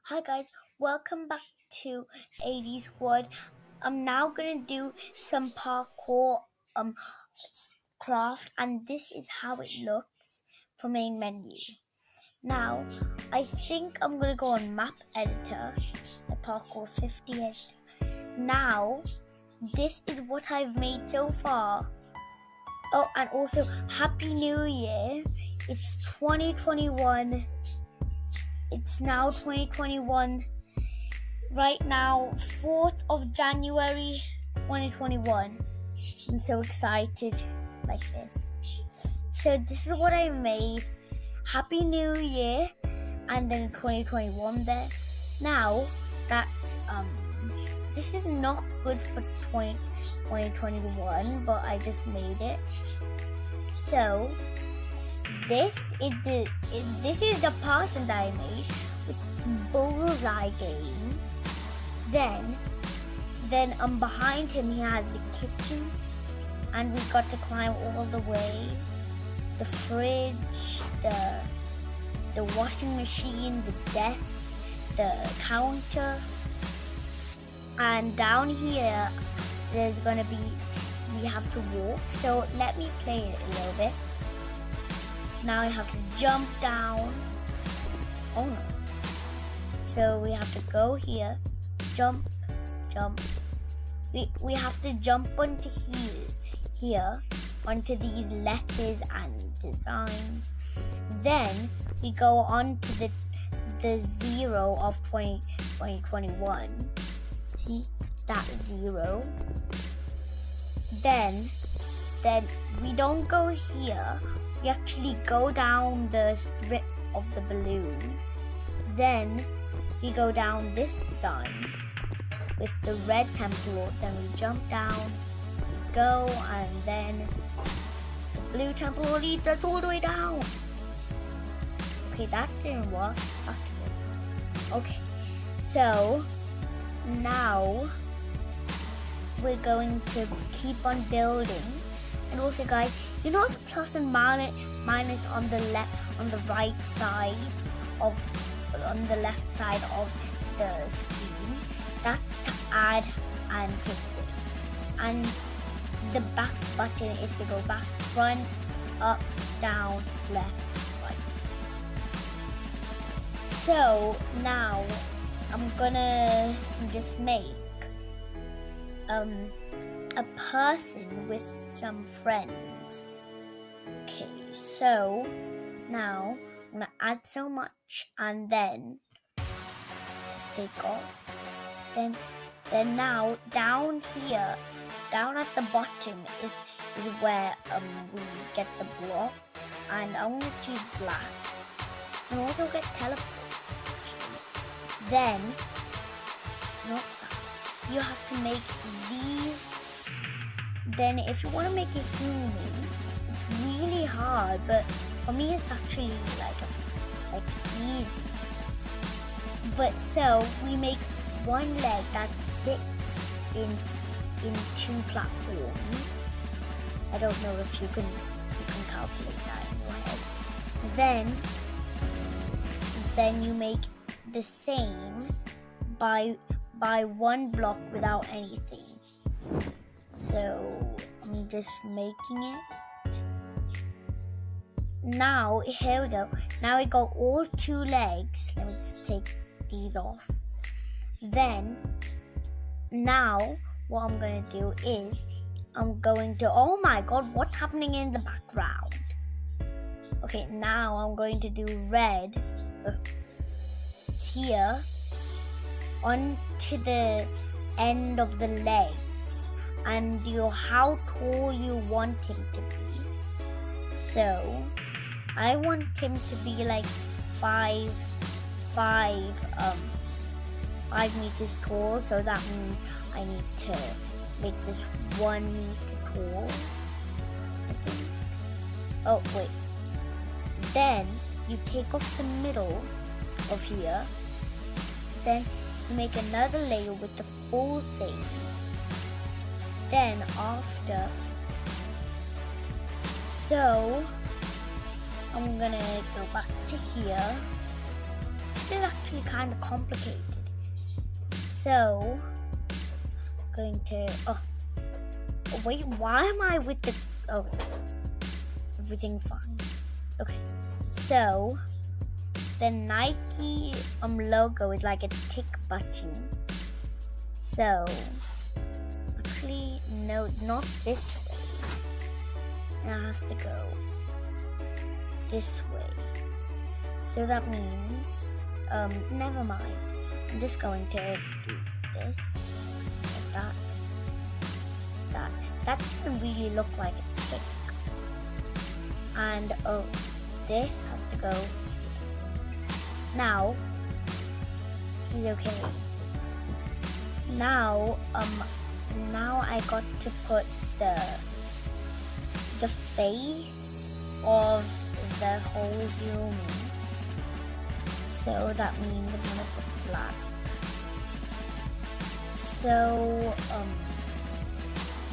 Hi guys, welcome back to 80 Squad. I'm now gonna do some parkour craft, and this is how it looks for main menu. Now, I think I'm gonna go on map editor, the parkour 50 editor. Now, this is what I've made so far. Oh, and also Happy New Year! It's 2021. It's now 2021. Right now, 4th of January 2021. I'm so excited like this. So this is what I made. Happy New Year, and then 2021 there. Now that's this is not good for 2021, but I just made it. So this is the person that I made with the bullseye game. Then behind him he had the kitchen, and we got to climb all the way. The fridge, the washing machine, the desk, the counter, and down here there's gonna be, we have to walk. So let me play it a little bit. Now we have to jump down. Oh no. So we have to go here, jump. We have to jump onto here, onto these letters and designs. Then we go on to the 0 of 2021. See that 0. Then we don't go here. We actually go down the strip of the balloon. Then we go down this design with the red temple. Then we jump down, we go, and then the blue temple leads us all the way down. Okay, that didn't work. Okay, so now we're going to keep on building. And also guys, you know the plus and minus on the right side of, on the left side of the screen? That's to add and take away. And the back button is to go back, front, up, down, left, right. So now I'm gonna just make a person with some friends. Okay, so now I'm gonna add so much, and then just take off. Then now down here, down at the bottom is where we get the blocks, and I'm gonna choose black. And also get teleports. Then not that. You have to make these. Then if you want to make a human, it's really hard, but for me it's actually like easy. But so we make one leg that sits in two platforms. I don't know if you can calculate that in your head. Then you make the same by one block without anything. So I'm just making it. Now here we go. Now we got all two legs. Let me just take these off. Then now what I'm going to do is I'm going to, oh my god, what's happening in the background? Okay, now I'm going to do red here onto the end of the legs, and do how tall you want him to be. So I want him to be like 5 meters tall, so that means I need to make this 1 meter tall, I think. Oh wait, then you take off the middle of here, then you make another layer with the full thing. Then after, so I'm gonna go back to here, this is actually kind of complicated. So, going to, oh wait, why am I with the, oh, everything fine. Okay, so the Nike logo is like a tick button. So, actually, no, not this way. It has to go this way. So that means, never mind. I'm just going to do this, like that, that. That doesn't really look like a tick. And, oh, this has to go here. Now, he's okay. Now I got to put the face of the whole human. So that means I'm gonna put black. So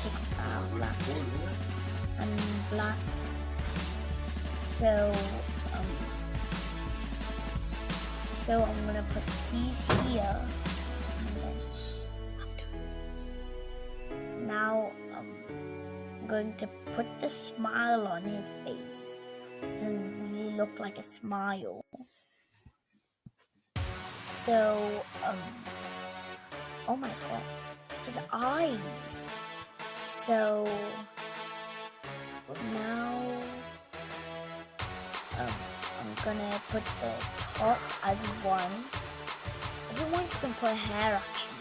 take black and black. So I'm gonna put these here. Now I'm going to put the smile on his face. It doesn't really look like a smile. So oh my god, his eyes. So now I'm gonna put the top as one. If you want, you can put hair actually.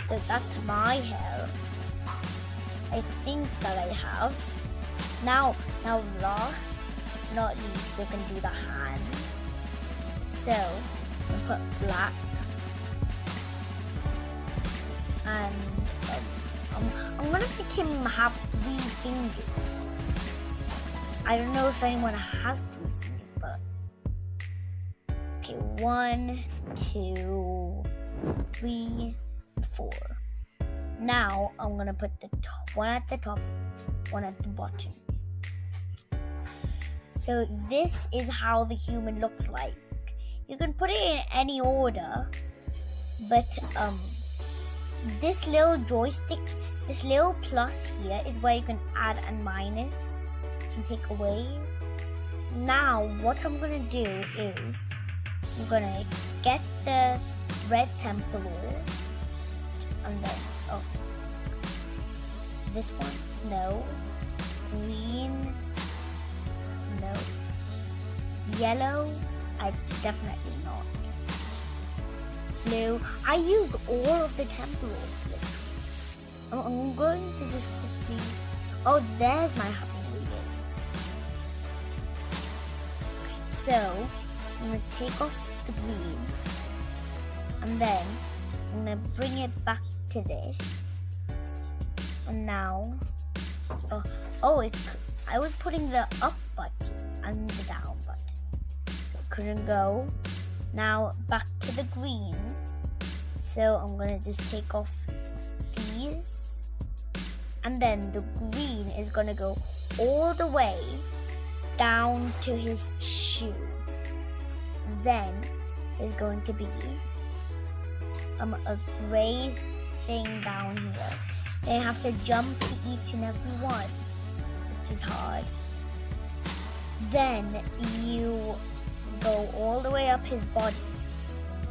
So that's my hair. I think that I have. Now last, not least, we can do the hands. So we'll put black. And I'm gonna make him have 3 fingers. I don't know if anyone has 3 fingers, but okay, 1, 2, 3, 4. Now I'm gonna put the one at the top, one at the bottom. So this is how the human looks like. You can put it in any order, but this little joystick, this little plus here is where you can add and minus and take away. Now what I'm gonna do is I'm gonna get the red temple, and then this one, no. Green, no. Yellow, I definitely not. Blue, I used all of the temporals. I'm going to just quickly, oh, there's my happy medium. Okay, so I'm going to take off the green, and then I'm going to bring it back to this. And now, I was putting the up button and the down button, so it couldn't go. Now back to the green. So I'm gonna just take off these, and then the green is gonna go all the way down to his shoe. Then there's going to be a gray thing down here. They have to jump to each and every one, which is hard. Then you go all the way up his body.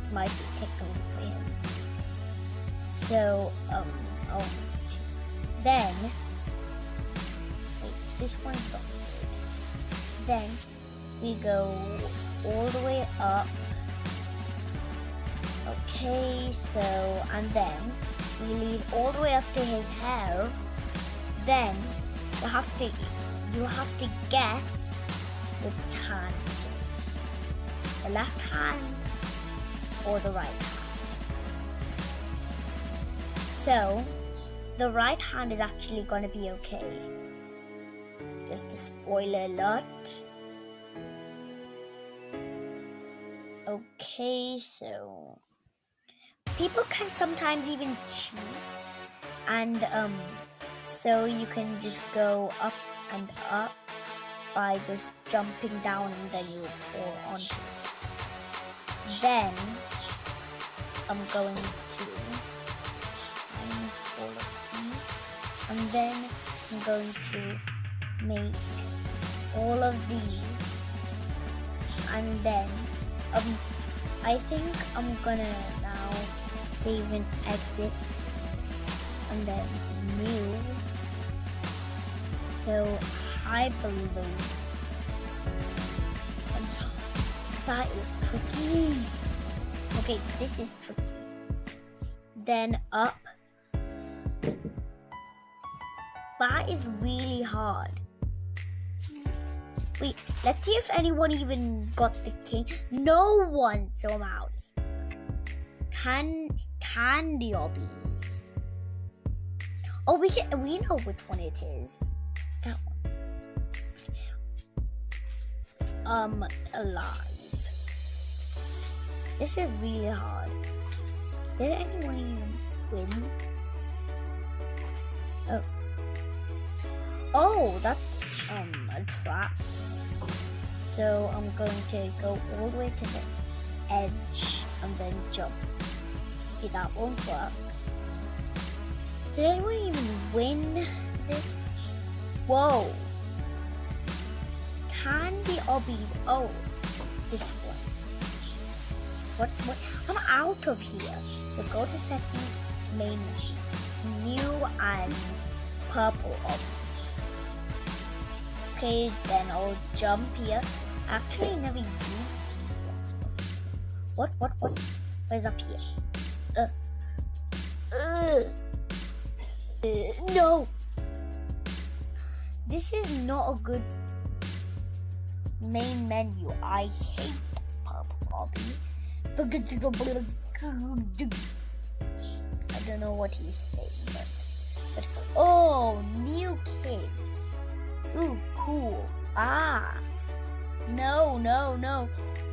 It might be tickling for him. So, then, wait, this one's not good. Then we go all the way up. Okay, so, and then we lead all the way up to his hair. Then you have to guess which hand it is. The left hand or the right hand. So the right hand is actually going to be okay. Just a spoiler alert. Okay, so people can sometimes even cheat, and so you can just go up and up by just jumping down and then you will fall onto it. Then I'm going to minus all of these, and then I'm going to make all of these, and then I think I'm gonna now save and exit, and then new. So high balloon. That is tricky. Okay, this is tricky. Then up. That is really hard. Wait, let's see if anyone even got the king. No one, so I'm out. Candy obbies. Oh, we know which one it is. That one. Alive. This is really hard. Did anyone even win? Oh, that's a trap. So I'm going to go all the way to the edge and then jump. Okay, that won't work. Did anyone even win this? Whoa. Candy obbies. Oh, this one. What? I'm out of here. So go to settings, main menu, new and purple obby. Okay, then I'll jump here. Actually, I never used these. What? Where's up here? No! This is not a good main menu. I hate purple obby. I don't know what he's saying, but oh, new kid. Ooh, cool. No.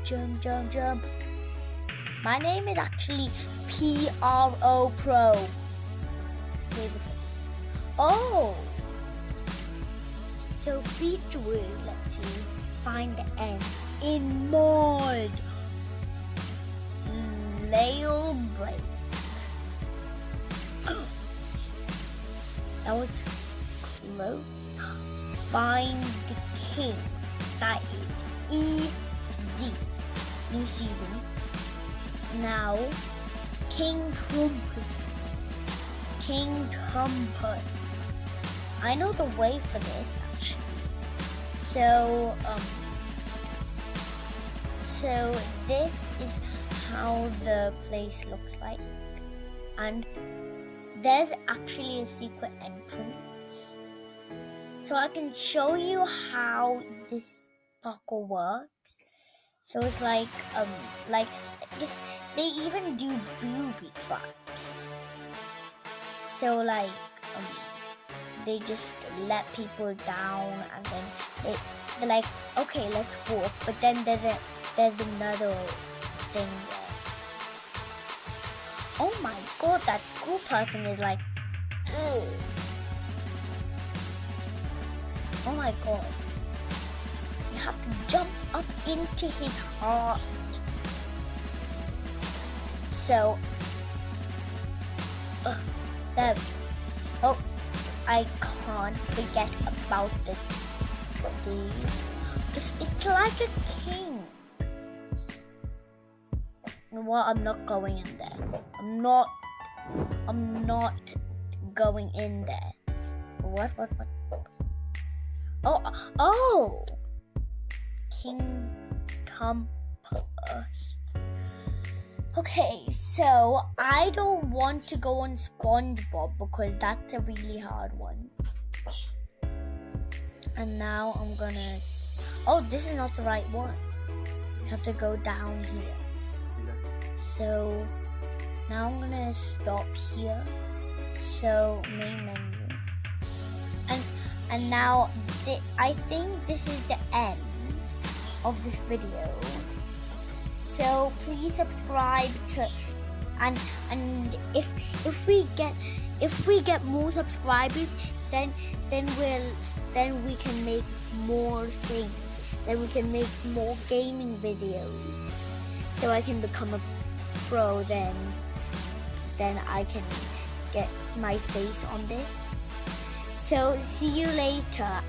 Jump. My name is actually PRO Pro. Wait a second. Oh. So feature word, let's see. Find the N in mod. Lail break. That was close. Find the king. That is easy. New season. Now, King Trumpet. I know the way for this actually. So this is how the place looks like, and there's actually a secret entrance. So I can show you how this parkour works. So it's like this, they even do booby traps. So they just let people down, and then they're like, okay, let's walk. But then there's another thing there. Oh my god, that school person is like, ugh. Oh my god. You have to jump up into his heart. So, there. Oh, I can't forget about these. It's like a king. You know what? I'm not going in there. I'm not going in there. What? Oh! King Compass. Okay, so I don't want to go on SpongeBob because that's a really hard one. And now I'm gonna... Oh, this is not the right one. You have to go down here. So now I'm gonna stop here. So main menu. And now I think this is the end of this video. So please subscribe to, and if we get more subscribers, then we can make more things. then we can make more gaming videos. So I can become a pro, then I can get my face on this. So see you later.